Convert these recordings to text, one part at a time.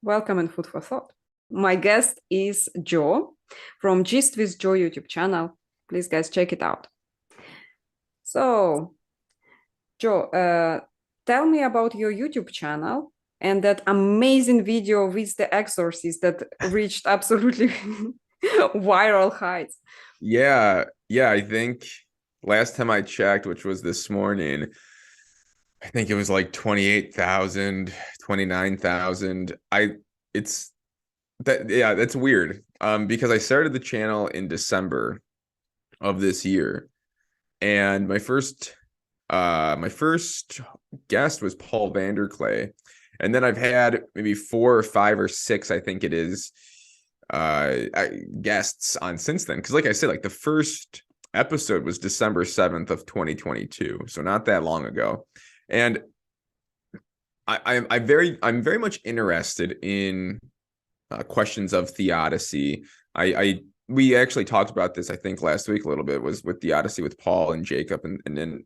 Welcome and food for thought. My guest is Joe from Gist with Joe YouTube channel. Please, guys, check it out. So, Joe, tell me about your YouTube channel and that amazing video with the exorcist that reached absolutely viral heights. Yeah, I think last time I checked, which was this morning, I think it was like 28,000, 29,000. It's that yeah, that's weird. Because I started the channel in December of this year, and my first guest was Paul Vanderklay. And then I've had maybe 4 or 5 or 6, I think it is, guests on since then. Because like I said, like the first episode was December 7th of 2022, so not that long ago. And I'm very much interested in questions of theodicy. I we actually talked about this, I think, last week a little bit, was with theodicy with Paul and Jacob, and then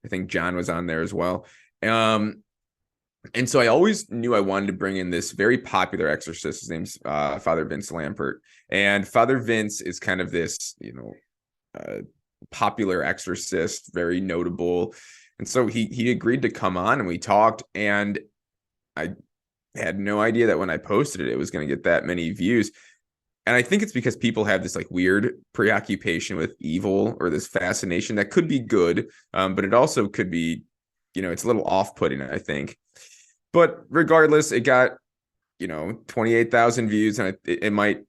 I think John was on there as well. And so I always knew I wanted to bring in this very popular exorcist. His name's Father Vince Lampert. And Father Vince is kind of this, popular exorcist, very notable. And so he agreed to come on, and we talked. And I had no idea that when I posted it, it was going to get that many views. And I think it's because people have this like weird preoccupation with evil, or this fascination that could be good, but it also could be, it's a little off-putting, I think. But regardless, it got, 28,000 views, and it might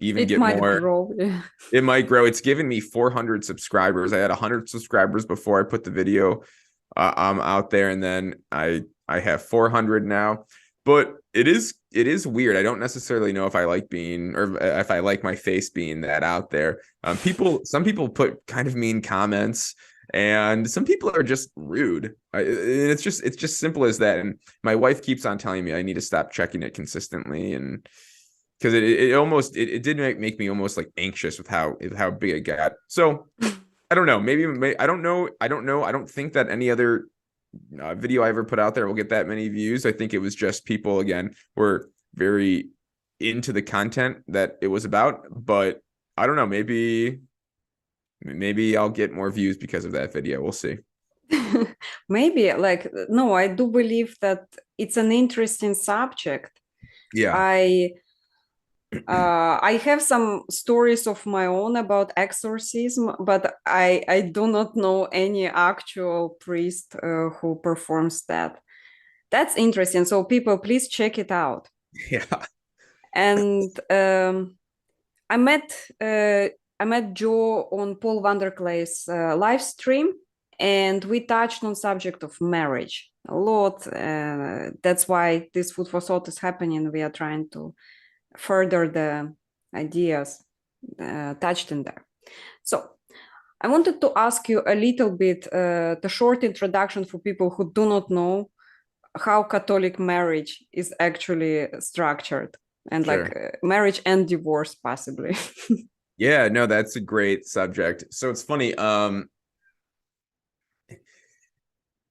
even It get might more. grow. Yeah. It might grow. It's given me 400 subscribers. I had 100 subscribers before I put the video out there, and then I have 400 now. But it is weird. I don't necessarily know if I like being, or if I like my face being that out there. Some people put kind of mean comments, and some people are just rude. It's just simple as that. And my wife keeps on telling me I need to stop checking it consistently, and because it did make me almost like anxious with how big it got. So I don't know. Maybe I don't know. I don't know. I don't think that any other video I ever put out there will get that many views. I think it was just people, again, were very into the content that it was about. But I don't know. Maybe I'll get more views because of that video. We'll see. Maybe, like, no, I do believe that it's an interesting subject. Yeah. I have some stories of my own about exorcism, but I do not know any actual priest who performs that. That's interesting. So people, please check it out. Yeah. And I met I met Joe on Paul Vanderklay's live stream, and we touched on subject of marriage a lot. That's why this food for thought is happening. We are trying to further the ideas touched in there. So I wanted to ask you a little bit, the short introduction for people who do not know how Catholic marriage is actually structured, and like Sure. marriage and divorce possibly. Yeah, no, that's a great subject. So it's funny.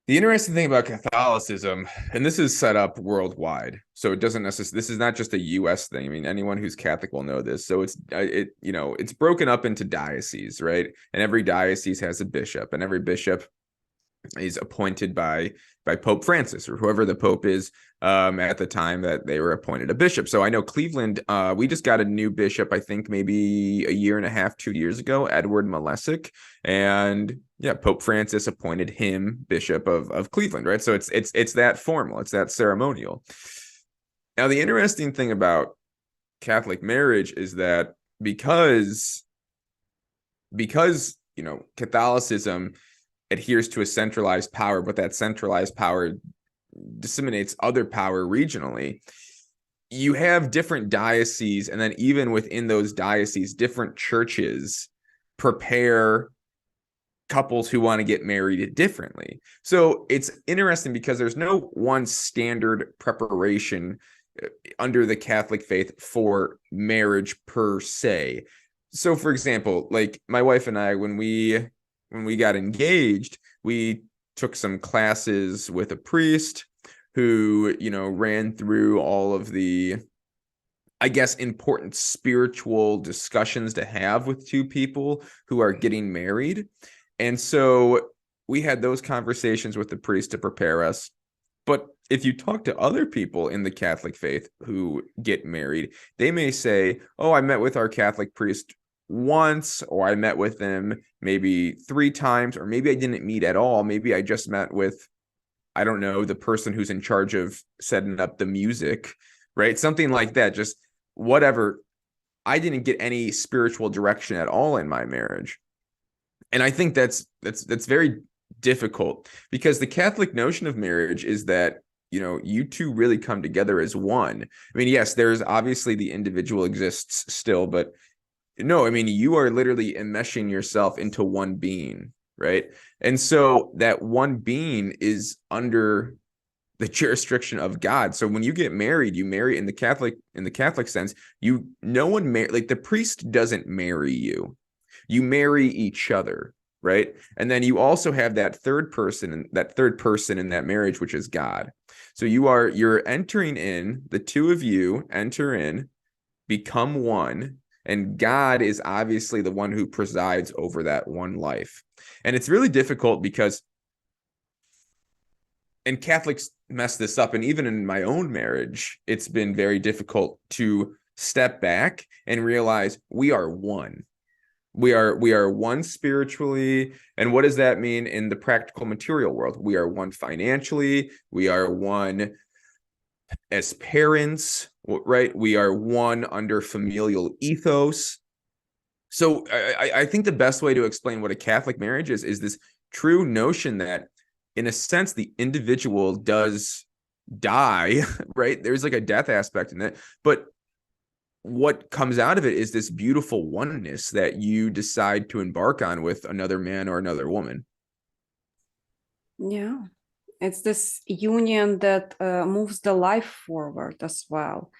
The interesting thing about Catholicism, and this is set up worldwide, so it doesn't necessarily. This is not just a U.S. thing. I mean, anyone who's Catholic will know this. So it's broken up into dioceses, right? And every diocese has a bishop, and every bishop is appointed by Pope Francis, or whoever the Pope is at the time that they were appointed a bishop. So I know Cleveland, we just got a new bishop, I think maybe a year and a half, 2 years ago, Edward Malesic. And yeah, Pope Francis appointed him bishop of Cleveland, right? So it's that formal, it's that ceremonial. Now, the interesting thing about Catholic marriage is that because Catholicism adheres to a centralized power, but that centralized power disseminates other power regionally. You have different dioceses, and then even within those dioceses, different churches prepare couples who want to get married differently. So it's interesting because there's no one standard preparation under the Catholic faith for marriage per se. So for example, like my wife and I, when we got engaged, we took some classes with a priest who, you know, ran through all of the, I guess, important spiritual discussions to have with two people who are getting married. And so we had those conversations with the priest to prepare us. But if you talk to other people in the Catholic faith who get married, they may say, oh, I met with our Catholic priest once, or I met with them maybe 3 times, or maybe I didn't meet at all. Maybe I just met with, I don't know, the person who's in charge of setting up the music, right? Something like that. Just whatever. I didn't get any spiritual direction at all in my marriage. And I think that's very difficult, because the Catholic notion of marriage is that, you know, you two really come together as one. I mean, yes, there's obviously the individual exists still, but no, I mean, you are literally enmeshing yourself into one being, right? And so that one being is under the jurisdiction of God. So when you get married, you marry in the Catholic sense, no one like the priest doesn't marry you. You marry each other, right? And then you also have that third person in that marriage, which is God. So you're entering in, the two of you enter in, become one, and God is obviously the one who presides over that one life. And it's really difficult because, and Catholics mess this up, and even in my own marriage, it's been very difficult to step back and realize we are one. We are one spiritually. And what does that mean in the practical material world? We are one financially. We are one as parents, right? We are one under familial ethos. So I think the best way to explain what a Catholic marriage is this true notion that, in a sense, the individual does die, right? There's like a death aspect in it, but what comes out of it is this beautiful oneness that you decide to embark on with another man or another woman. Yeah, it's this union that moves the life forward as well.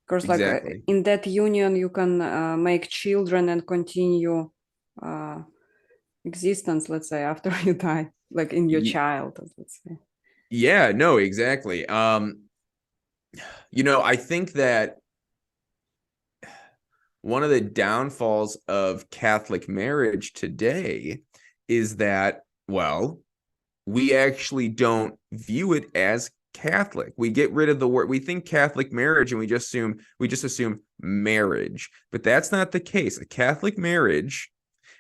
Because Exactly. in that union, you can make children and continue existence, let's say, after you die, like in your child, let's say. Yeah, no, exactly. You know, I think that one of the downfalls of Catholic marriage today is that, well, we actually don't view it as Catholic. We get rid of the word. We think Catholic marriage, and we just assume marriage. But that's not the case. A Catholic marriage,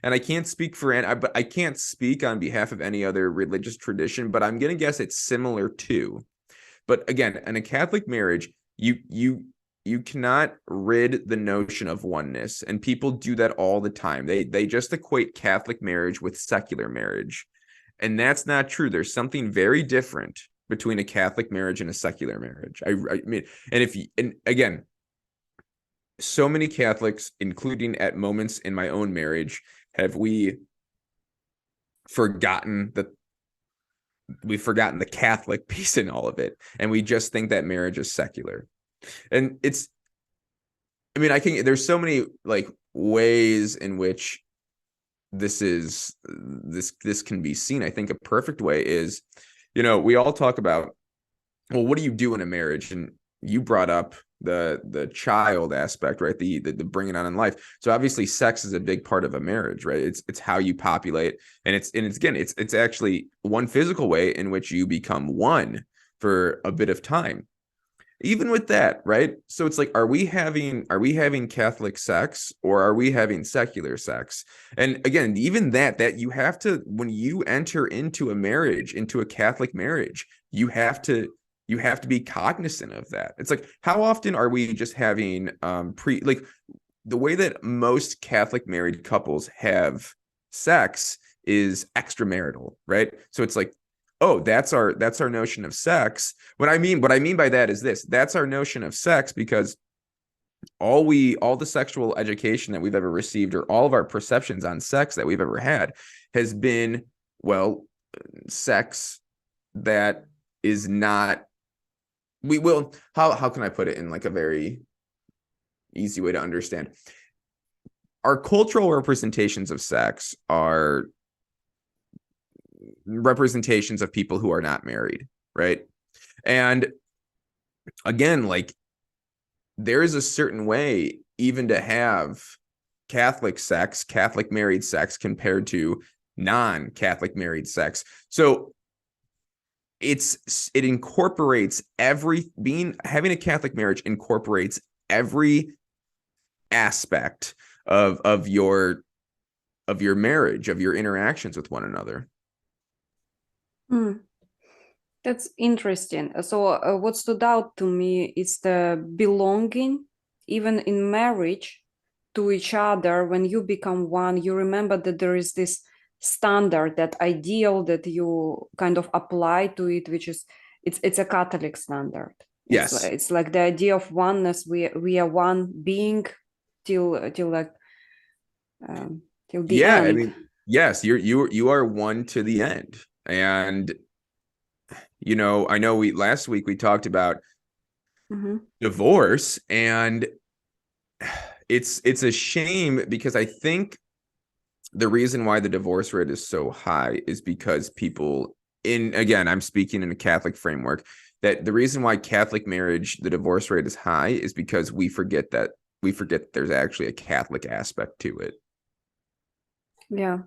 and I can't speak but I can't speak on behalf of any other religious tradition, but I'm gonna guess it's similar to. But again, in a Catholic marriage, you cannot rid the notion of oneness, and people do that all the time. They just equate Catholic marriage with secular marriage, and that's not true. There's something very different between a Catholic marriage and a secular marriage. I mean, and again, so many Catholics, including at moments in my own marriage, have we forgotten that we've forgotten the Catholic piece in all of it, and we just think that marriage is secular. And it's, I mean, there's so many like ways in which this can be seen. I think a perfect way is, you know, we all talk about, well, what do you do in a marriage? And you brought up the child aspect, right? The bringing on in life. So obviously sex is a big part of a marriage, right? It's how you populate, and it's actually one physical way in which you become one for a bit of time. Even with that, right? So it's like, are we having Catholic sex, or are we having secular sex? And again, even that you have to, when you enter into a marriage, into a Catholic marriage, you have to be cognizant of that. It's like, how often are we just having like the way that most Catholic married couples have sex is extramarital, right? So it's like, oh, that's our notion of sex. What I mean by that is this: that's our notion of sex because all the sexual education that we've ever received, or all of our perceptions on sex that we've ever had, has been, well, sex that is not, how can I put it in like a very easy way to understand? Our cultural representations of sex are representations of people who are not married, right? And again, like there is a certain way even to have Catholic sex, Catholic married sex compared to non-Catholic married sex. So it incorporates having a Catholic marriage incorporates every aspect of your marriage, of your interactions with one another. Hmm. That's interesting. So, what stood out to me is the belonging, even in marriage, to each other. When you become one, you remember that there is this standard, that ideal that you kind of apply to it, which is it's a Catholic standard. Yes. It's like the idea of oneness. We are one being till like till the Yeah, I end. mean, yes, you are one to the end. And I know we last week we talked about divorce, and it's a shame because I think the reason why the divorce rate is so high is because people again, I'm speaking in a Catholic framework, that the reason why Catholic marriage, the divorce rate is high is because we forget there's actually a Catholic aspect to it. Yeah.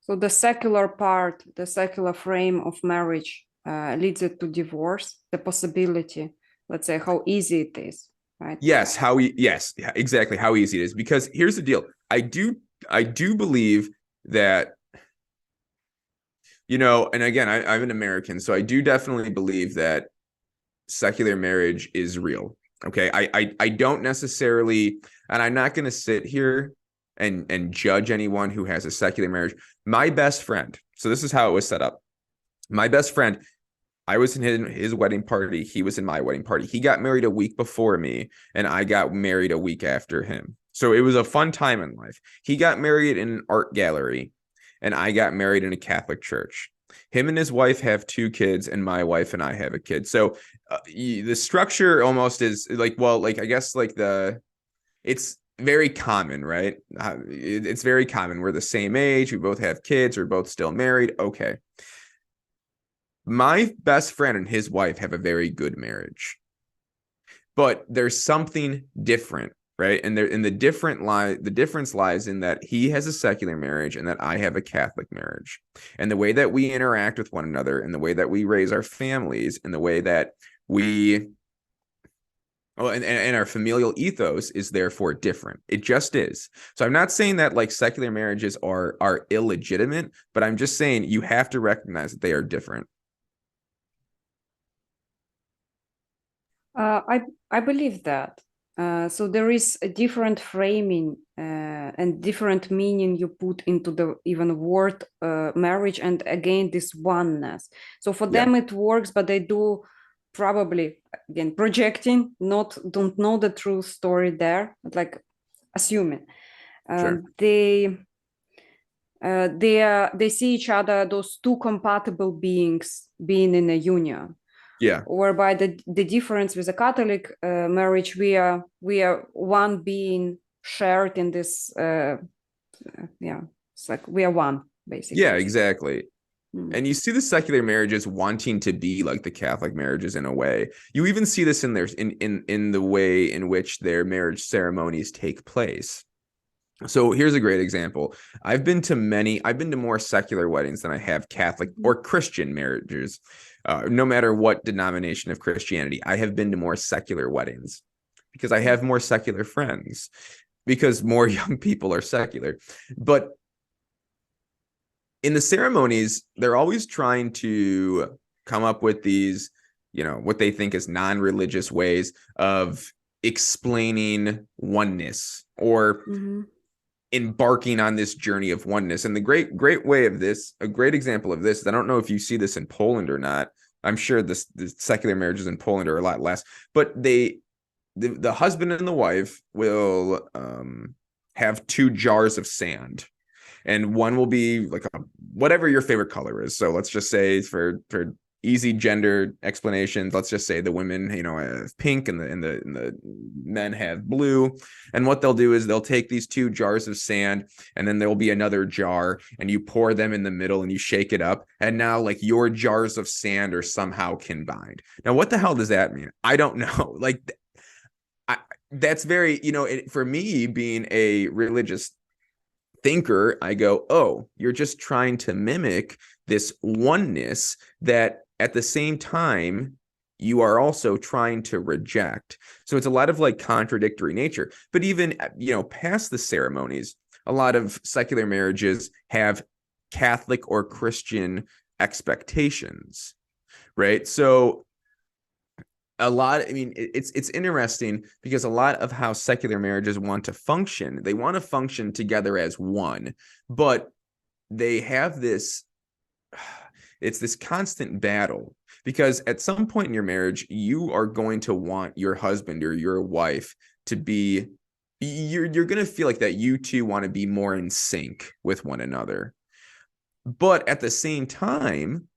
So the secular part, the secular frame of marriage leads it to divorce, the possibility, let's say how easy it is, right? Yes, exactly how easy it is. Because here's the deal. I do believe that, and again, I'm an American, so I do definitely believe that secular marriage is real. Okay. I don't necessarily, and I'm not going to sit here and judge anyone who has a secular marriage. My best friend, so this is how it was set up. My best friend, I was in his wedding party. He was in my wedding party. He got married a week before me, and I got married a week after him. So it was a fun time in life. He got married in an art gallery, and I got married in a Catholic church. Him and his wife have 2 kids, and my wife and I have a kid. So the structure almost is like, well, like I guess like it's very common, right? It's very common. We're the same age. We both have kids. We're both still married. Okay. My best friend and his wife have a very good marriage, but there's something different, right? And the difference lies in that he has a secular marriage and that I have a Catholic marriage. And the way that we interact with one another, and the way that we raise our families, and the way that we and our familial ethos is therefore different. It just is. So I'm not saying that like secular marriages are illegitimate, but I'm just saying you have to recognize that they are different. I believe that. So there is a different framing and different meaning you put into the even word marriage, and again this oneness. So for Yeah, them it works, but they do probably again projecting, don't know the true story there, but like assuming sure. they see each other, those two compatible beings being in a union, Yeah. whereby the difference with a Catholic marriage, we are one being shared in this yeah, it's like we are one Yeah, basically. exactly. Mm. And you see the secular marriages wanting to be like the Catholic marriages in a way. You even see this in in the way in which their marriage ceremonies take place. So here's a great example. I've been to more secular weddings than I have Catholic or Christian marriages. No matter what denomination of Christianity, I have been to more secular weddings because I have more secular friends, because more young people are secular. But in the ceremonies, they're always trying to come up with these, what they think is non-religious ways of explaining oneness or embarking on this journey of oneness. And the great way of this, a great example of this, I don't know if you see this in Poland or not. I'm sure the secular marriages in Poland are a lot less, but the husband and the wife will have 2 jars of sand, and one will be like whatever your favorite color is. So let's just say for easy gender explanations. Let's just say the women, have pink and the men have blue. And what they'll do is they'll take these two jars of sand, and then there'll be another jar, and you pour them in the middle and you shake it up. And now like your jars of sand are somehow combined. Now, what the hell does that mean? I don't know. Like that's very, for me being a religious thinker, I go, oh, you're just trying to mimic this oneness that at the same time you are also trying to reject. So it's a lot of like contradictory nature. But even, past the ceremonies, a lot of secular marriages have Catholic or Christian expectations, right? So it's interesting because a lot of how secular marriages want to function, they want to function together as one, but they have it's this constant battle, because at some point in your marriage, you are going to want your husband or your wife to be, you're going to feel like that you two want to be more in sync with one another. But at the same time,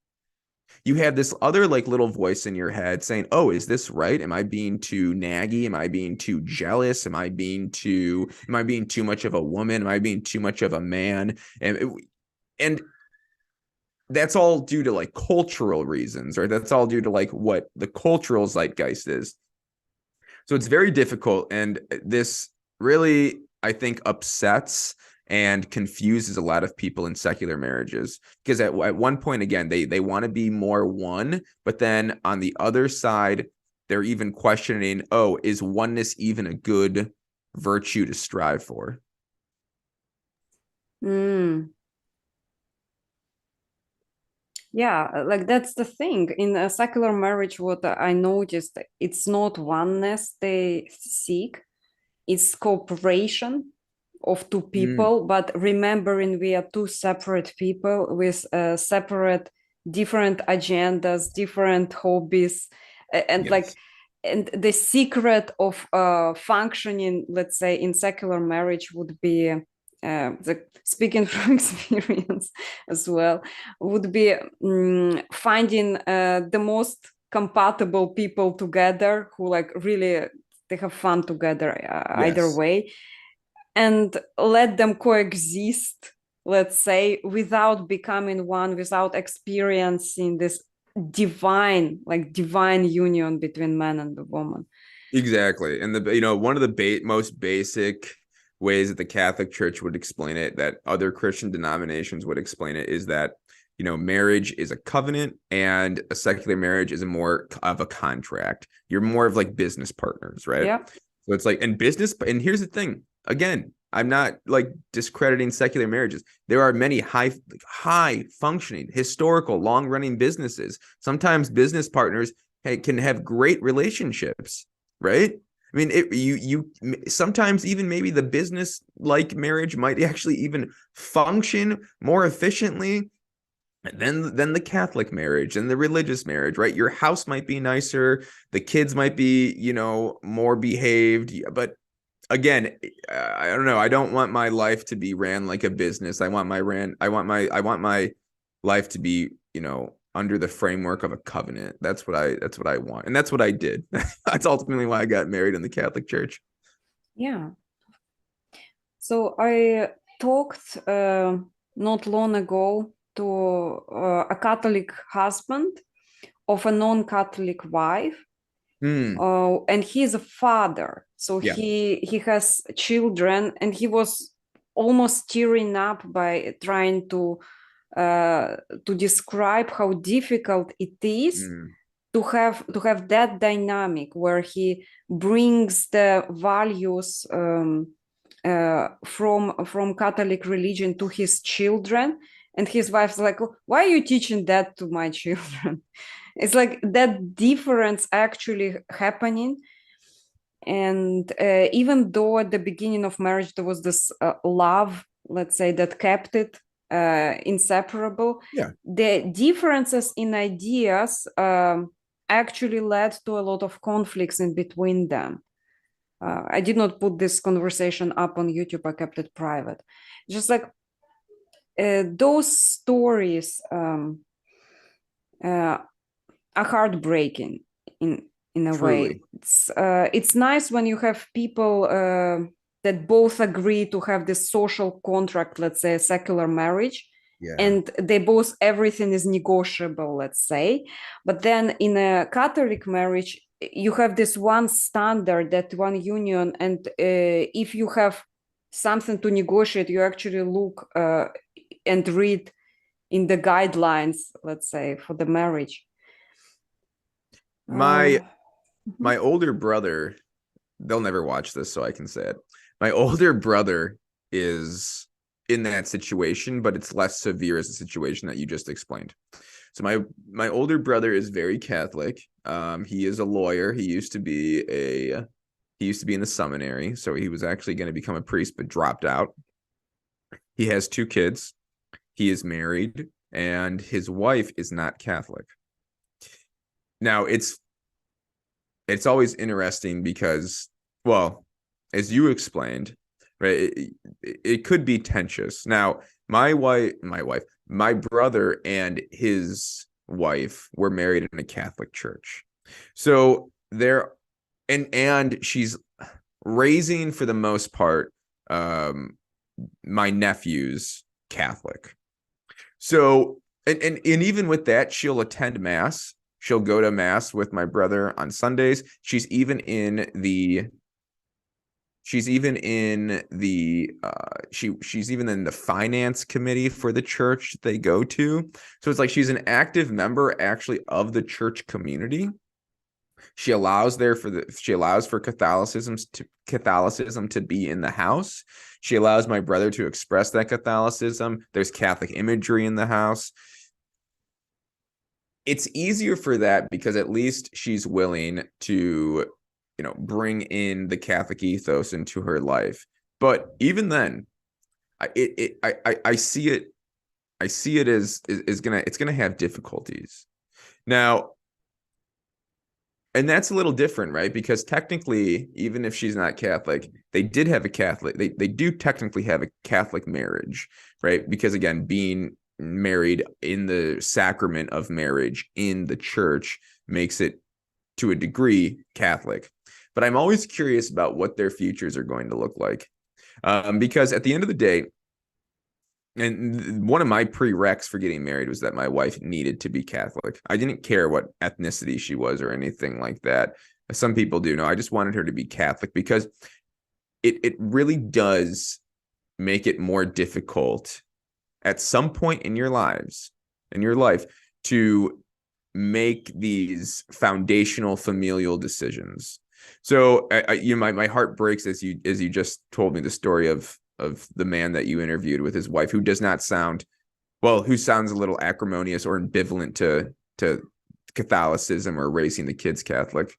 you have this other like little voice in your head saying, oh, is this right? Am I being too naggy? Am I being too jealous? Am I being too much of a woman? Am I being too much of a man? And that's all due to like cultural reasons, right? That's all due to like what the cultural zeitgeist is. So it's very difficult. And this really, I think, upsets and confuses a lot of people in secular marriages, because at one point, again, they want to be more one, but then on the other side, they're even questioning, oh, is oneness even a good virtue to strive for? Yeah, like that's the thing. In a secular marriage, what I noticed, it's not oneness they seek, it's cooperation of two people, but remembering we are two separate people with separate, different agendas, different hobbies, and like, Yes. and the secret of functioning, let's say, in secular marriage would be, speaking from experience as well, would be finding the most compatible people together who like really they have fun together either Yes. way, and let them coexist, let's say, without becoming one, without experiencing this divine union between man and the woman. Exactly. And one of the most basic ways that the Catholic Church would explain it, that other Christian denominations would explain it, is that, marriage is a covenant and a secular marriage is more of a contract. You're more of like business partners, right? Yeah. So it's like, and here's the thing, again, I'm not like discrediting secular marriages. There are many high functioning, historical, long running businesses. Sometimes business partners can have great relationships, right? I mean, you sometimes even maybe the business like marriage might actually even function more efficiently than the Catholic marriage and the religious marriage, right? Your house might be nicer, the kids might be, more behaved, but again, I don't know. I don't want my life to be ran like a business. I want my life to be, under the framework of a covenant. That's what I want. And that's what I did. That's ultimately why I got married in the Catholic Church. Yeah. So I talked not long ago to a Catholic husband of a non-Catholic wife, and he's a father, so Yeah. he has children, and he was almost tearing up by trying to describe how difficult it is to have that dynamic where he brings the values from Catholic religion to his children, and his wife's like, why are you teaching that to my children? It's like that difference actually happening. And even though at the beginning of marriage there was this love, let's say, that kept it inseparable, Yeah. the differences in ideas actually led to a lot of conflicts in between them. I did not put this conversation up on YouTube. I kept it private. Just like those stories heartbreaking in a way. Truly. It's nice when you have people that both agree to have this social contract, let's say a secular marriage, Yeah. and they both, everything is negotiable, let's say. But then in a Catholic marriage, you have this one standard, that one union, and if you have something to negotiate, you actually look and read in the guidelines, let's say, for the marriage. My Mhm. my older brother, they'll never watch this, so I can say it. My older brother is in that situation, but it's less severe as the situation that you just explained. So my older brother is very Catholic. He is a lawyer. He used to be in the seminary, so he was actually going to become a priest, but dropped out. He has 2 kids. He is married, and his wife is not Catholic. Now, it's always interesting because, well, as you explained, right, it could be tensious. Now, my brother and his wife were married in a Catholic church. So there, and she's raising, for the most part, my nephew's Catholic. So, and even with that, she'll attend mass. She'll go to mass with my brother on Sundays. She's even in the she's even in the finance committee for the church they go to. So it's like she's an active member actually of the church community. She allows for Catholicism to be in the house. She allows my brother to express that Catholicism. There's Catholic imagery in the house. It's easier for that because at least she's willing to, bring in the Catholic ethos into her life. But even then, I see it. I see it as it's gonna have difficulties now. And that's a little different, right? Because technically, even if she's not Catholic, they do technically have a Catholic marriage, right? Because again, being married in the sacrament of marriage in the church makes it, to a degree, Catholic. But I'm always curious about what their futures are going to look like. Because at the end of the day, and one of my prereqs for getting married was that my wife needed to be Catholic. I didn't care what ethnicity she was or anything like that. Some people do. No, I just wanted her to be Catholic because it really does make it more difficult at some point in your life, to make these foundational familial decisions. So my heart breaks as you just told me the story of the man that you interviewed with his wife, who sounds a little acrimonious or ambivalent to Catholicism or raising the kids Catholic.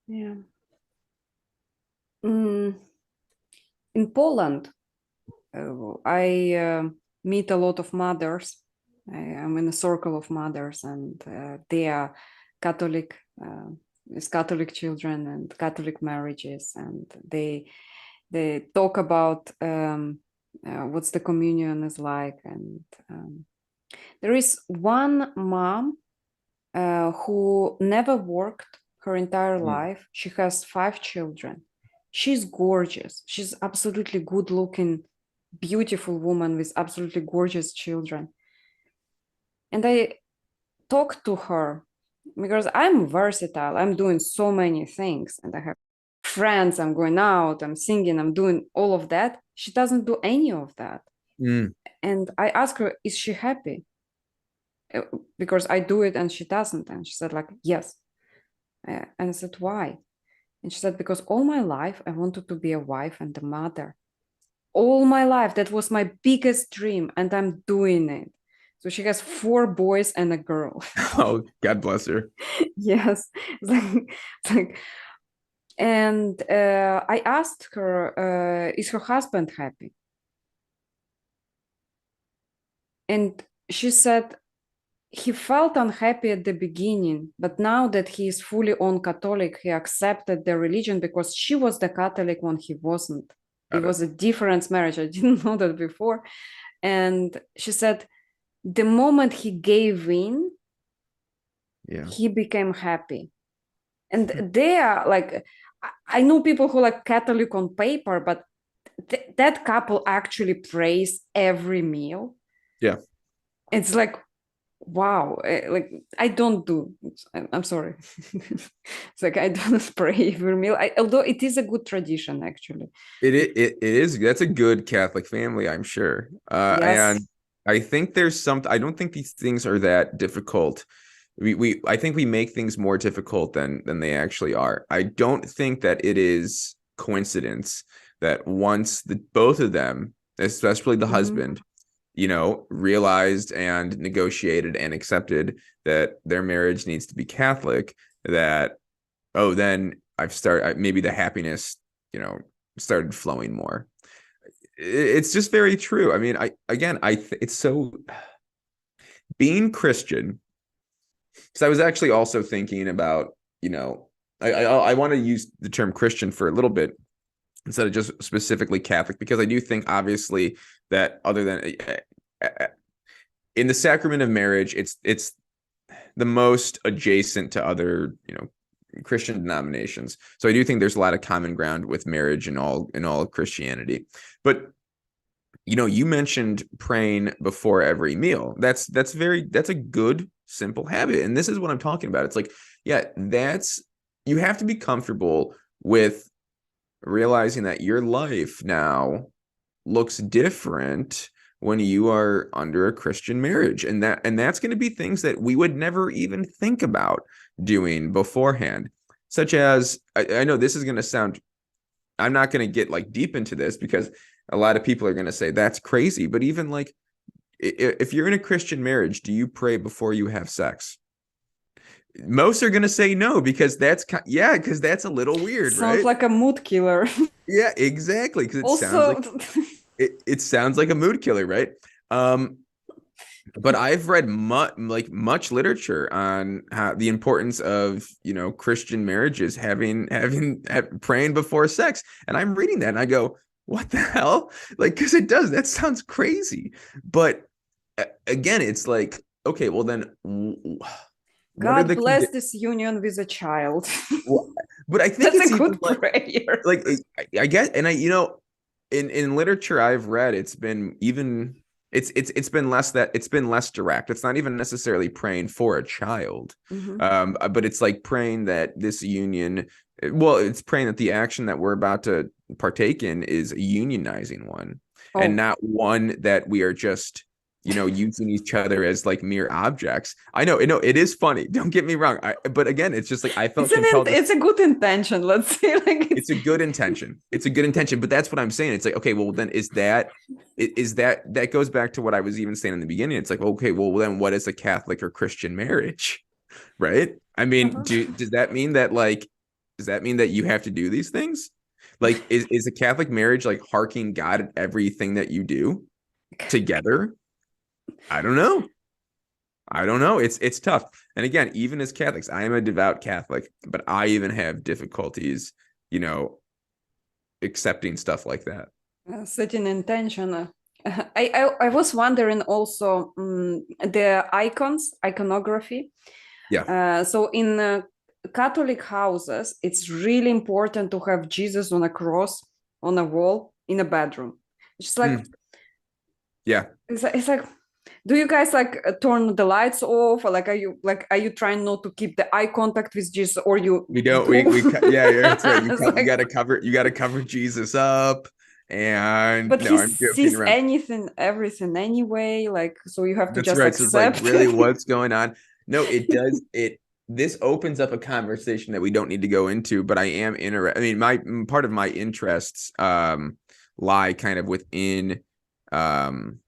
Yeah. In Poland, I meet a lot of mothers. I'm in a circle of mothers, and they are Catholic, with Catholic children and Catholic marriages, and they talk about what's the communion is like. And there is one mom who never worked her entire life. She has 5 children. She's gorgeous. She's absolutely good looking, beautiful woman with absolutely gorgeous children. And I talked to her because I'm versatile. I'm doing so many things, and I have friends. I'm going out, I'm singing, I'm doing all of that. She doesn't do any of that. And I asked her, is she happy? Because I do it and she doesn't. And she said, like, yes. And I said, why? And she said, because all my life I wanted to be a wife and a mother. All my life, that was my biggest dream, and I'm doing it. So she has 4 boys and a girl. Oh, God bless her. Yes. It's like, and I asked her, is her husband happy? And she said, he felt unhappy at the beginning, but now that he is fully on Catholic, he accepted the religion, because she was the Catholic when he wasn't. It was a different marriage. I didn't know that before. And she said, the moment he gave in, Yeah. he became happy. And they are like, I know people who like Catholic on paper, but that couple actually prays every meal. Yeah. It's like, wow, like I don't do. I'm sorry. It's like I don't pray every meal. Although it is a good tradition, actually. It is. That's a good Catholic family, I'm sure. Yes. And I think there's some. I don't think these things are that difficult. I think we make things more difficult than they actually are. I don't think that it is coincidence that once the both of them, especially the husband, realized and negotiated and accepted that their marriage needs to be Catholic, that then maybe the happiness, you know, started flowing more. It's just very true. I mean, it's so being Christian, because I was actually also thinking about, I want to use the term Christian for a little bit instead of just specifically Catholic, because I do think obviously that other than in the sacrament of marriage, it's the most adjacent to other, Christian denominations. So I do think there's a lot of common ground with marriage and all of Christianity. But you mentioned praying before every meal. That's a good simple habit. And this is what I'm talking about. It's like, yeah, you have to be comfortable with realizing that your life now looks different when you are under a Christian marriage. And that's going to be things that we would never even think about doing beforehand. Such as, I know this is going to sound, I'm not going to get like deep into this because a lot of people are going to say that's crazy. But even like, if you're in a Christian marriage, do you pray before you have sex? Most are going to say no, because because that's a little weird, Sounds right? like a mood killer. Yeah, exactly. Because Also, it sounds like a mood killer, right? But I've read much literature on how the importance of Christian marriages having praying before sex, and I'm reading that and I go, what the hell? Like, because that sounds crazy. But again, it's like, okay, well then, what are God the bless this union with a child. But I think That's it's a even good prayer. like I guess, and in literature I've read, it's been even it's been less direct. It's not even necessarily praying for a child, but it's like praying that this union, well, it's praying that the action that we're about to partake in is a unionizing one, and Oh, not one that we are just using each other as like mere objects. I know it is funny, don't get me wrong, but again, it's just like I felt compelled to. it's a good intention. Let's say like It's a good intention. It's a good intention, but that's what I'm saying. It's like, okay, well then that goes back to what I was even saying in the beginning. It's like, okay, well then what is a Catholic or Christian marriage? Right? I mean, does that mean that you have to do these things? Like, is a Catholic marriage like harking God at everything that you do together? I don't know. It's tough. And again, even as Catholics, I am a devout Catholic, but I even have difficulties, accepting stuff like that. setting intention. I was wondering also the iconography. Yeah. So in Catholic houses, it's really important to have Jesus on a cross on a wall in a bedroom. It's like Yeah. it's like, do you guys like turn the lights off, or like are you trying not to keep the eye contact with Jesus, or you We don't do? yeah, that's right. You Like, you got to cover Jesus up, and but no, he I'm joking sees around. anything, everything anyway. Like, so you have to That's just right. So it's like, accept. really, what's going on? No, it does. This opens up a conversation that we don't need to go into, but I am interested. I mean, my part of my interests lie kind of within um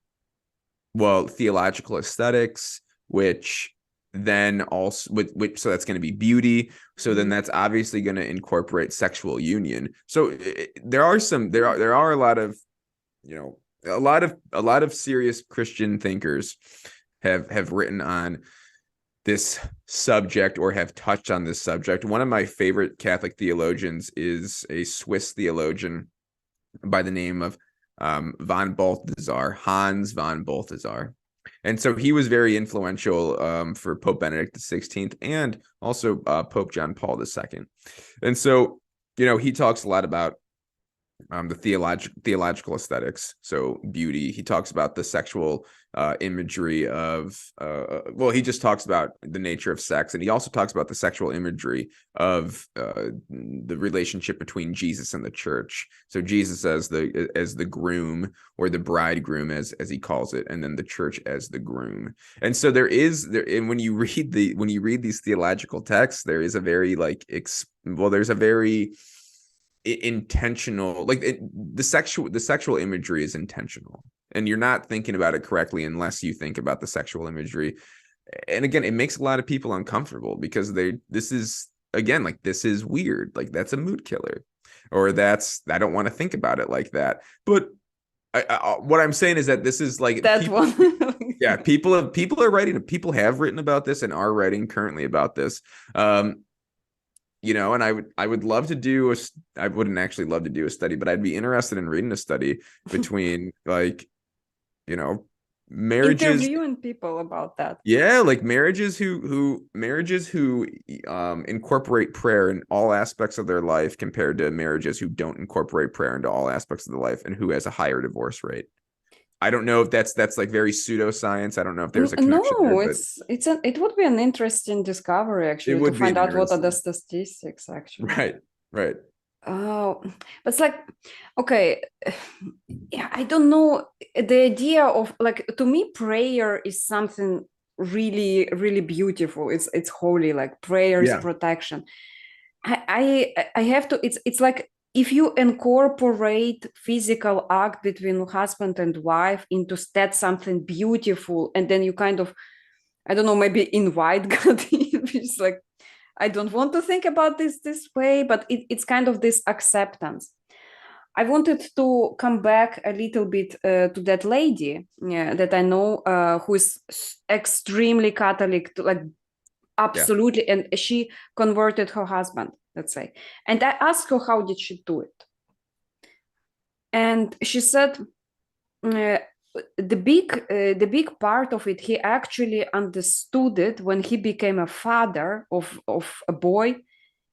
theological aesthetics, which then also which so that's going to be beauty. So then that's obviously going to incorporate sexual union. So there are a lot of, a lot of serious Christian thinkers have written on this subject or have touched on this subject. One of my favorite Catholic theologians is a Swiss theologian by the name of von Balthasar, Hans von Balthasar. And so he was very influential for Pope Benedict XVI and also Pope John Paul II. And so, he talks a lot about the theological aesthetics, so beauty. He talks about the sexual imagery of he just talks about the nature of sex, and he also talks about the sexual imagery of the relationship between Jesus and the church. So Jesus as the groom, or the bridegroom as he calls it, and then the church as the groom. And so and when you read these theological texts, there is a very there's a very intentional, the sexual imagery is intentional, and you're not thinking about it correctly unless you think about the sexual imagery. And again, it makes a lot of people uncomfortable because this is weird, like that's a mood killer, or I don't want to think about it like that. But what I'm saying is that this is like that people, one. yeah, people have written about this and are writing currently about this. And I would love to do I wouldn't actually love to do a study, but I'd be interested in reading a study between marriages, Interviewing people about that. yeah, like marriages who incorporate prayer in all aspects of their life compared to marriages who don't incorporate prayer into all aspects of the life, and who has a higher divorce rate. I don't know if that's like very pseudoscience. I don't know if there's a connection No, there, but it would be an interesting discovery it actually, to would be find out what are the interesting. statistics actually. Right. Oh, but it's like, okay, yeah, I don't know. The idea of, like, to me, prayer is something really, really beautiful. It's holy, like prayer is Yeah. protection. I have to. It's like, if you incorporate physical act between husband and wife into that something beautiful, and then you kind of, I don't know, maybe invite God in, which is like, I don't want to think about this way, but it's kind of this acceptance. I wanted to come back a little bit to that lady, yeah, that I know, who is extremely Catholic, like Yeah. absolutely, and she converted her husband, let's say. And I asked her, how did she do it? And she said, uh, the big part of it, he actually understood it when he became a father of a boy,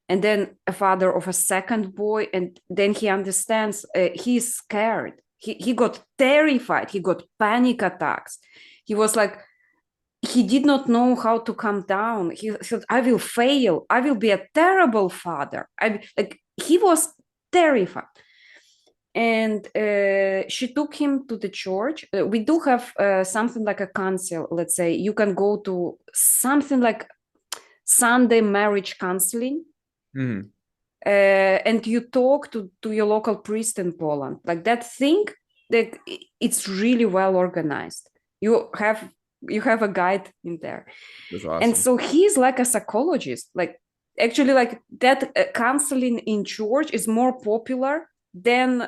and then a father of a second boy, and then he understands, he's scared, he got terrified, he got panic attacks, he was like, he did not know how to calm down. He said, I will fail, I will be a terrible father. He was terrified. And she took him to the church. We do have something like a council, let's say. You can go to something like Sunday marriage counseling. Mm-hmm. And you talk to your local priest in Poland. Like that thing, that it's really well organized. You have a guide in there. That's And awesome. so he's like a psychologist. Like, actually, like that, counseling in church is more popular than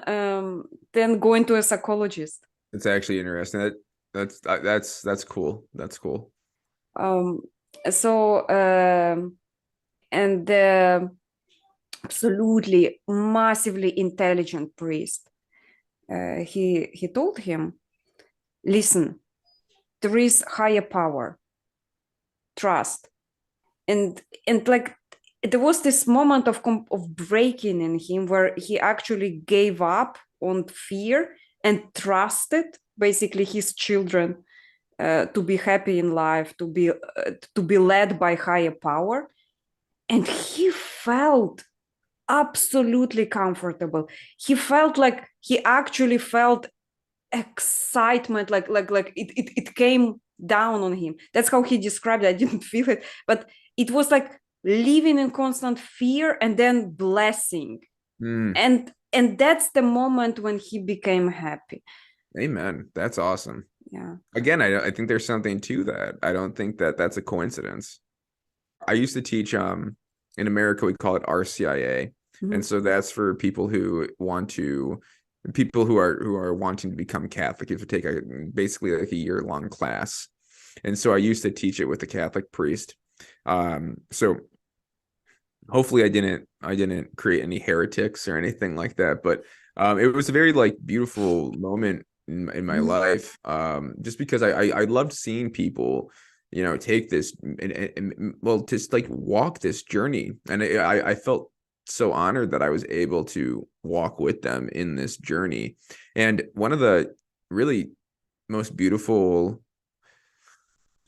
going to a psychologist. It's actually interesting. That's cool. That's cool. Um, so and absolutely massively intelligent priest. He told him, listen, there is higher power, trust. And like, there was this moment of breaking in him, where he actually gave up on fear and trusted basically his children, to be happy in life, to be led by higher power. And he felt absolutely comfortable. He actually felt excitement, like it came down on him. That's how he described it. I didn't feel it, but it was like living in constant fear and then blessing. Mm, And that's the moment when he became happy. amen. That's awesome. Yeah. Again, I think there's something to that. I don't think that that's a coincidence. I used to teach in America we call it RCIA. And Mhm. so that's for people who are wanting to become Catholic. You have to take basically like a year-long class. And so I used to teach it with a Catholic priest. So hopefully I didn't create any heretics or anything like that, but it was a very like beautiful moment in my life, just because I loved seeing people, take this and well, just like walk this journey, and I felt so honored that I was able to walk with them in this journey. And one of the really most beautiful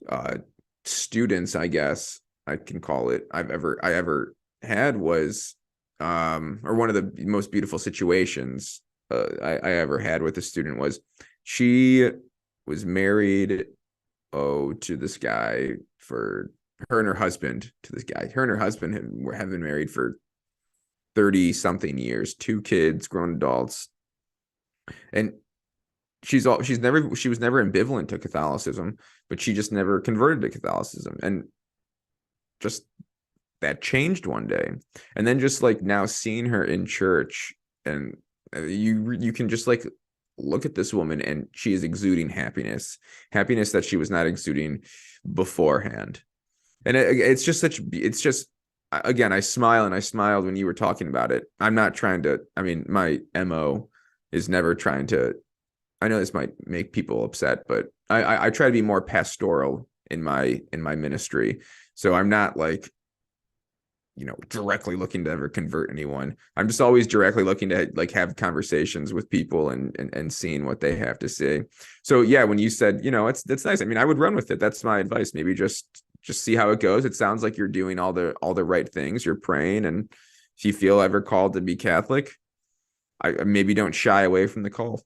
uh students, I guess I can call it, I ever had was or one of the most beautiful situations I ever had with a student was she was married to this guy for her and her husband to this guy. Her and her husband have been married for 30 something years, two kids, grown adults. And she was never ambivalent to Catholicism, but she just never converted to Catholicism. And just that changed one day. And then just like now seeing her in church, and you can just like look at this woman and she is exuding happiness that she was not exuding beforehand. And it's just again, I smile, and I smiled when you were talking about it. I'm not trying to, I mean, my MO is never trying to, I know this might make people upset, but I try to be more pastoral in my ministry. So I'm not like, directly looking to ever convert anyone. I'm just always directly looking to like have conversations with people and seeing what they have to say. So yeah, when you said, that's nice. I mean, I would run with it. That's my advice. Maybe just see how it goes. It sounds like you're doing all the right things. You're praying, and if you feel ever called to be Catholic, I maybe don't shy away from the call.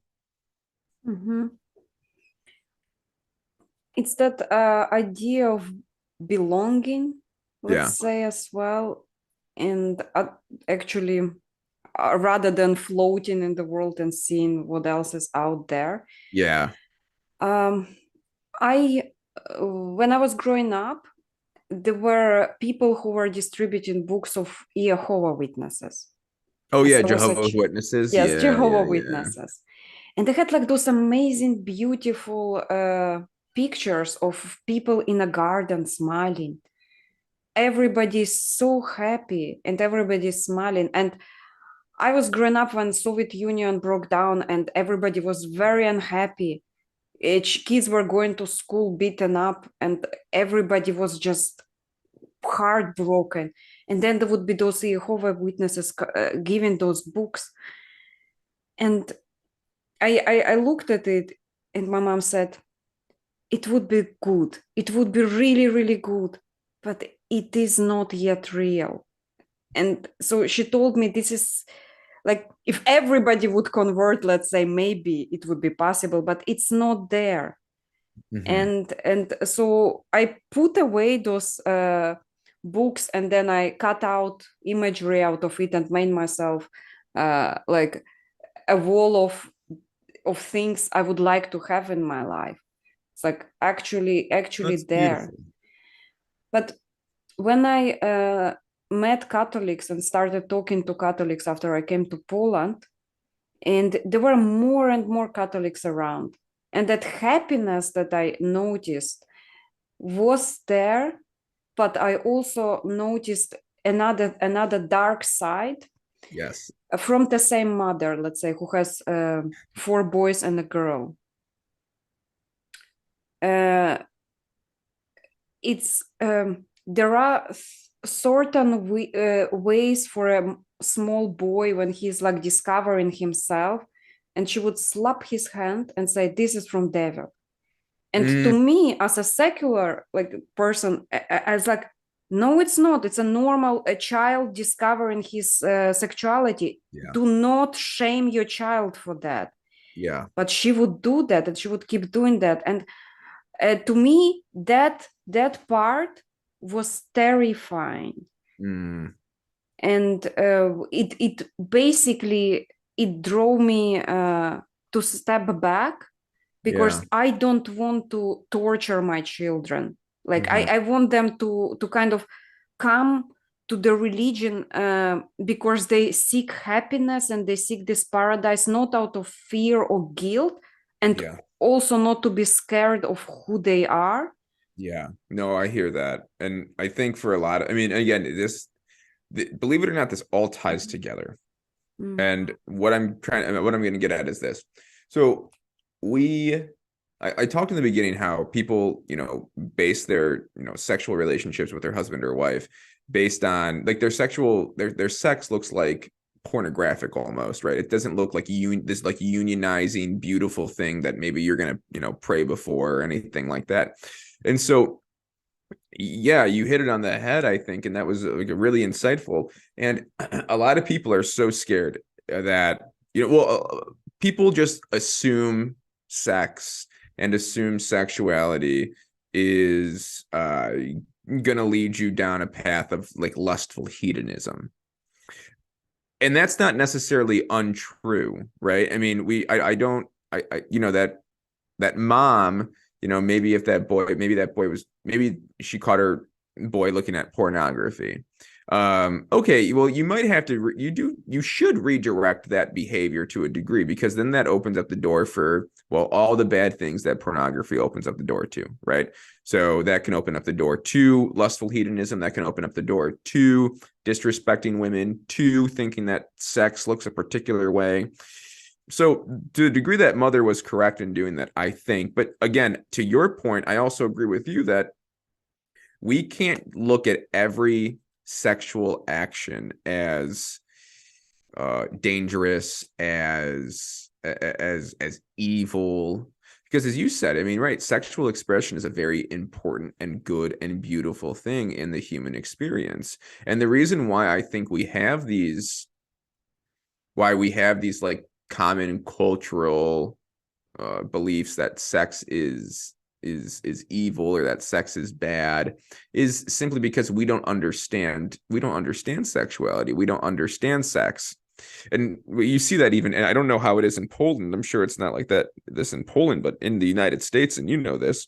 Mm-hmm. It's that idea of belonging, Yeah. let's say, as well. And actually, rather than floating in the world and seeing what else is out there. Yeah. Um, when I was growing up, there were people who were distributing books of Jehovah Witnesses. Oh I yeah, saw Jehovah's such, Witnesses. yes, Yeah, Jehovah yeah, yeah. Witnesses. And they had like those amazing, beautiful pictures of people in a garden smiling. Everybody's so happy and everybody's smiling. And I was growing up when Soviet Union broke down and everybody was very unhappy. Kids were going to school beaten up and everybody was just heartbroken. And then there would be those Jehovah Witnesses giving those books. And I looked at it and my mom said, it would be good. It would be really, really good, but it is not yet real. And so she told me this is like, if everybody would convert, let's say, maybe it would be possible, but it's not there. Mm-hmm. And so I put away those books, and then I cut out imagery out of it and made myself like a wall of things I would like to have in my life. It's like actually That's there. beautiful. But when I met Catholics and started talking to Catholics after I came to Poland, and there were more and more Catholics around, and that happiness that I noticed was there, but I also noticed another dark side Yes. from the same mother, let's say, who has 4 boys and a girl. Uh, it's there are certain ways for a small boy when he's like discovering himself, and she would slap his hand and say, "This is from devil." And to Mm, me, as a secular like person, I was like, no, it's not. It's a child discovering his sexuality. yeah. Do not shame your child for that. Yeah. But she would do that, and she would keep doing that. And to me, that part was terrifying. Mm, And it basically it drove me to step back, yeah. because I don't want to torture my children. Like Mm-hmm. I want them to kind of come to the religion because they seek happiness and they seek this paradise not out of fear or guilt, and Yeah. also not to be scared of who they are. Yeah. No, I hear that. And I think for a lot of, I mean, again, believe it or not, this all ties together. Mm. And what I'm going to get at is this. So I talked in the beginning how people, base their, sexual relationships with their husband or wife based on like their sex looks like pornographic almost, right? It doesn't look like this like unionizing, beautiful thing that maybe you're gonna, pray before or anything like that. And so yeah, you hit it on the head, I think, and that was like really insightful. And a lot of people are so scared that people just assume sex and assume sexuality is gonna lead you down a path of like lustful hedonism. And that's not necessarily untrue, right? I mean, I don't, that mom, maybe if that boy was, maybe she caught her boy looking at pornography. Okay, well, you might have to, you should redirect that behavior to a degree, because then that opens up the door for, well, all the bad things that pornography opens up the door to, right? So that can open up the door to lustful hedonism. That can open up the door to disrespecting women, to thinking that sex looks a particular way. So to the degree that mother was correct in doing that, I think. But again, to your point, I also agree with you that we can't look at every sexual action as dangerous, as evil, because as you said, I mean, right, sexual expression is a very important and good and beautiful thing in the human experience. And the reason why I think we have these like common cultural beliefs that sex is evil, or that sex is bad, is simply because we don't understand sexuality. We don't understand sex. And you see that even, and I don't know how it is in Poland. I'm sure it's not like this in Poland, but in the United States, and this,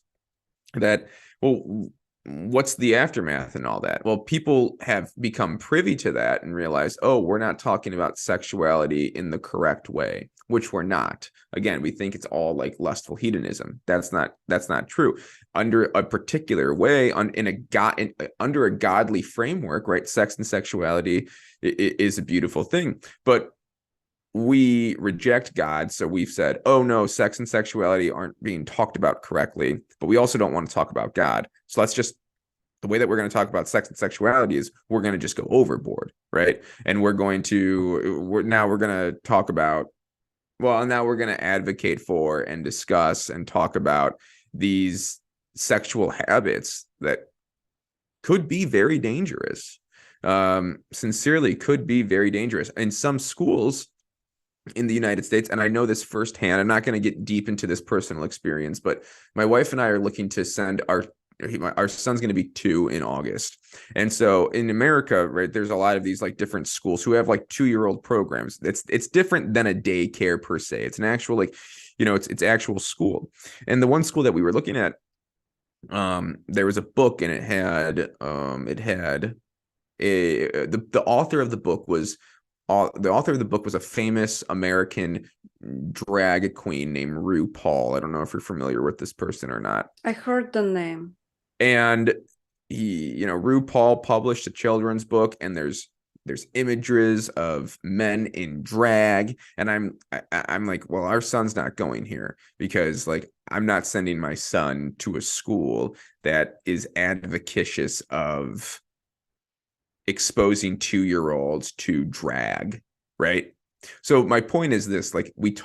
that, well, what's the aftermath and all that? Well, people have become privy to that and realized, oh, we're not talking about sexuality in the correct way, which we're not. Again, we think it's all like lustful hedonism. That's not true. Under a particular way, under a godly framework, right? Sex and sexuality is a beautiful thing, but we reject God. So we've said, oh no, sex and sexuality aren't being talked about correctly, but we also don't want to talk about God. So the way that we're going to talk about sex and sexuality is we're going to just go overboard, right? And we're going to talk about, well, now we're going to advocate for and discuss and talk about these sexual habits that could be very dangerous. Sincerely could be very dangerous. In some schools in the United States, and I know this firsthand, I'm not going to get deep into this personal experience, but my wife and I are looking to send our son's going to be 2 in August. And so in America, right, there's a lot of these like different schools who have like 2-year-old programs. It's different than a daycare per se. It's an actual like, it's actual school. And the one school that we were looking at, there was a book, and it had the author of the book was a famous American drag queen named RuPaul. I don't know if you're familiar with this person or not. I heard the name. And RuPaul published a children's book, and there's images of men in drag, and I'm like, well, our son's not going here, because like I'm not sending my son to a school that is advocacious of exposing 2-year-olds to drag, right? So my point is this: like we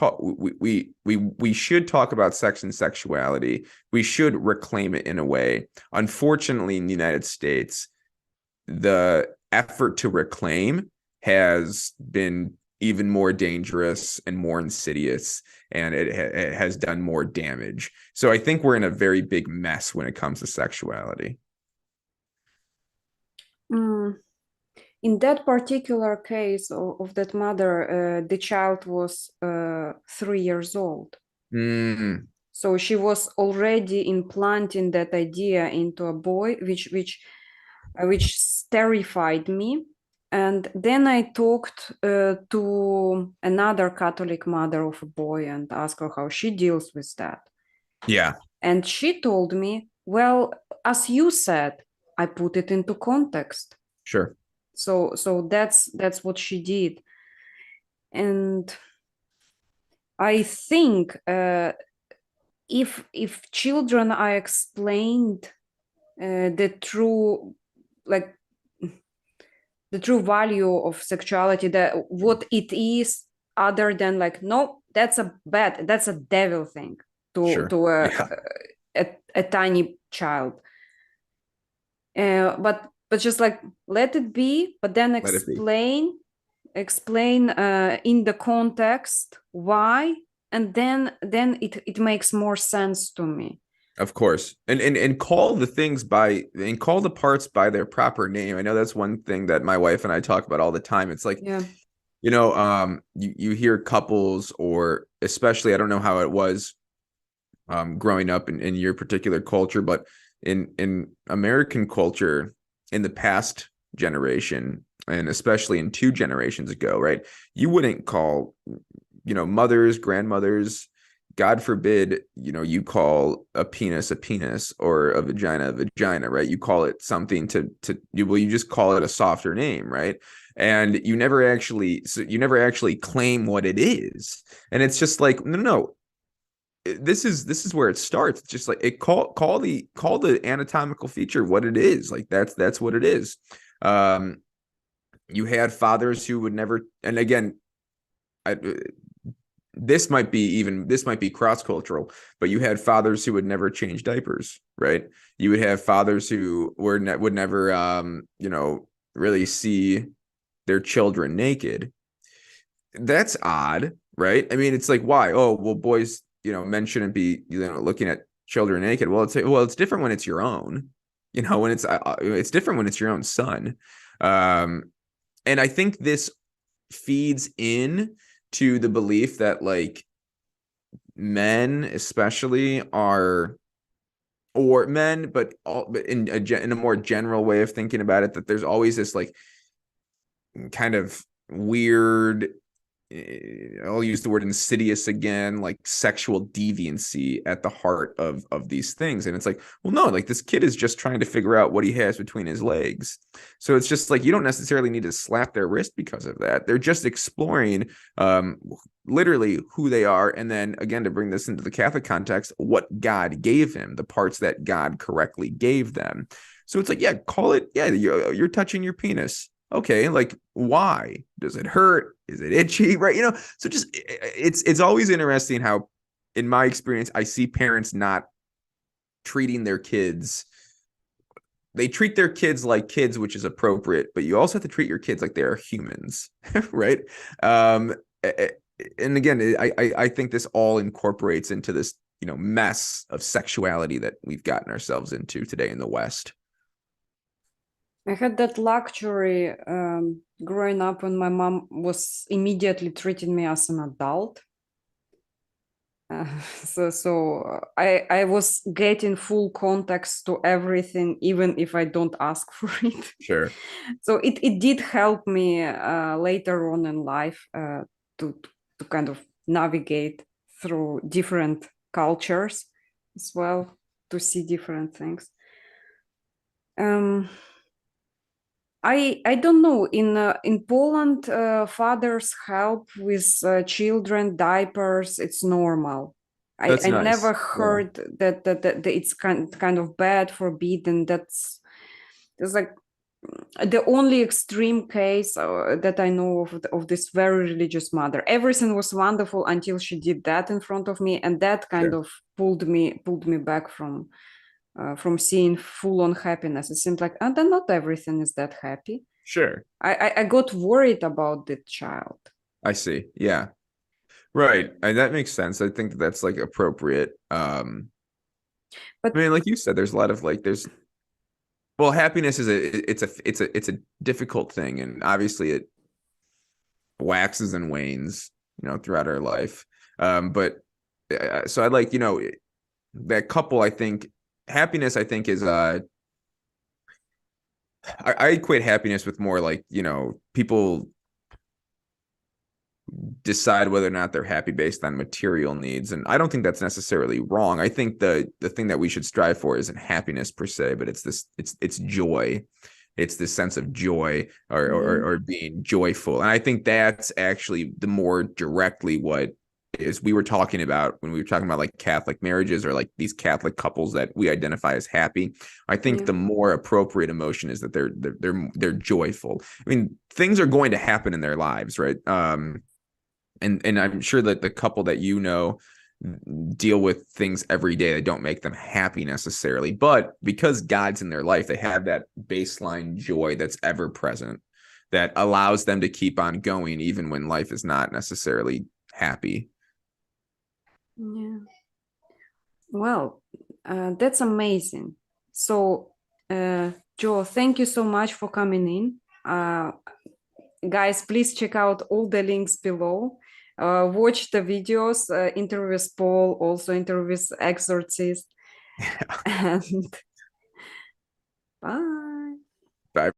should talk about sex and sexuality. We should reclaim it in a way. Unfortunately, in the United States, the effort to reclaim has been even more dangerous and more insidious, and it has done more damage. So I think we're in a very big mess when it comes to sexuality. In that particular case of that mother, the child was 3 years old. So she was already implanting that idea into a boy, which terrified me. And then I talked to another Catholic mother of a boy and asked her how she deals with that. Yeah. And she told me, well, as you said, I put it into context. Sure. So that's what she did. And I think if children are explained the true, like, the true value of sexuality, that what it is, other than like, no, that's a devil thing to Sure. Yeah. a tiny child. But just like, let it be, but then Let it be. explain in the context why, and then it makes more sense to me. Of course. And call the things by and call the parts by their proper name. I know that's one thing that my wife and I talk about all the time. It's like, Yeah. you hear couples, or especially, I don't know how it was growing up in your particular culture, but in American culture in the past generation, and especially in 2 generations ago, right? You wouldn't call, mothers, grandmothers, God forbid, you call a penis or a vagina, right? You call it something you just call it a softer name, right? And you never actually claim what it is. And it's just like, no, this is where it starts. It's just like, call the anatomical feature what it is. Like, that's what it is. Um, you had fathers who would never, and again, I, this might be cross-cultural, but you had fathers who would never change diapers, right? You would have fathers who would never really see their children naked. That's odd, right? I mean, it's like, why? Oh, well, boys, men shouldn't be, looking at children naked. Well, it's different when it's your own, when it's different when it's your own son. And I think this feeds in to the belief that, like, men especially are, or men, but in a more general way of thinking about it, that there's always this, like, kind of weird, I'll use the word insidious again, like, sexual deviancy at the heart of these things. And it's like, well, no, like, this kid is just trying to figure out what he has between his legs. So it's just like, you don't necessarily need to slap their wrist because of that. They're just exploring literally who they are. And then again, to bring this into the Catholic context, what God gave him, the parts that God correctly gave them. So it's like, yeah, call it, yeah, you're touching your penis. Okay, like, why? Does it hurt? Is it itchy? Right? So just, it's always interesting how, in my experience, I see parents not treating their kids. They treat their kids like kids, which is appropriate, but you also have to treat your kids like they are humans, right? Um, and again, I think this all incorporates into this, mess of sexuality that we've gotten ourselves into today in the West. I had that luxury growing up when my mom was immediately treating me as an adult. So I was getting full context to everything, even if I don't ask for it. Sure. So it did help me later on in life to kind of navigate through different cultures as well, to see different things. I don't know. In Poland, fathers help with children diapers. It's normal. That's I never nice. Yeah. heard that it's kind of bad, forbidden. It's like the only extreme case that I know of this very religious mother. Everything was wonderful until she did that in front of me, and that kind Sure. of pulled me back from seeing full-on happiness. It seemed like, and then not everything is that happy. Sure. I got worried about the child. I see. Yeah. Right. And that makes sense. I think that's, like, appropriate. I But mean, like you said, there's a lot of, like, well, happiness is it's a difficult thing, and obviously it waxes and wanes, throughout our life. But so I like, that couple, I think happiness, I think, is I equate happiness with more like, people decide whether or not they're happy based on material needs, and I don't think that's necessarily wrong. I think the thing that we should strive for isn't happiness per se, but it's joy. It's this sense of joy, or being joyful, and I think that's actually the more directly what as we were talking about when we were talking about like Catholic marriages or like these Catholic couples that we identify as happy. I think the more appropriate emotion is that they're joyful. I mean, things are going to happen in their lives, right? And I'm sure that the couple that you know deal with things every day that don't make them happy necessarily, but because God's in their life, they have that baseline joy that's ever present that allows them to keep on going even when life is not necessarily happy. Yeah. Well, that's amazing. So, Joe, thank you so much for coming in. Guys, please check out all the links below. Watch the videos, interview with Paul, also interview with Exorcist. And bye. Bye.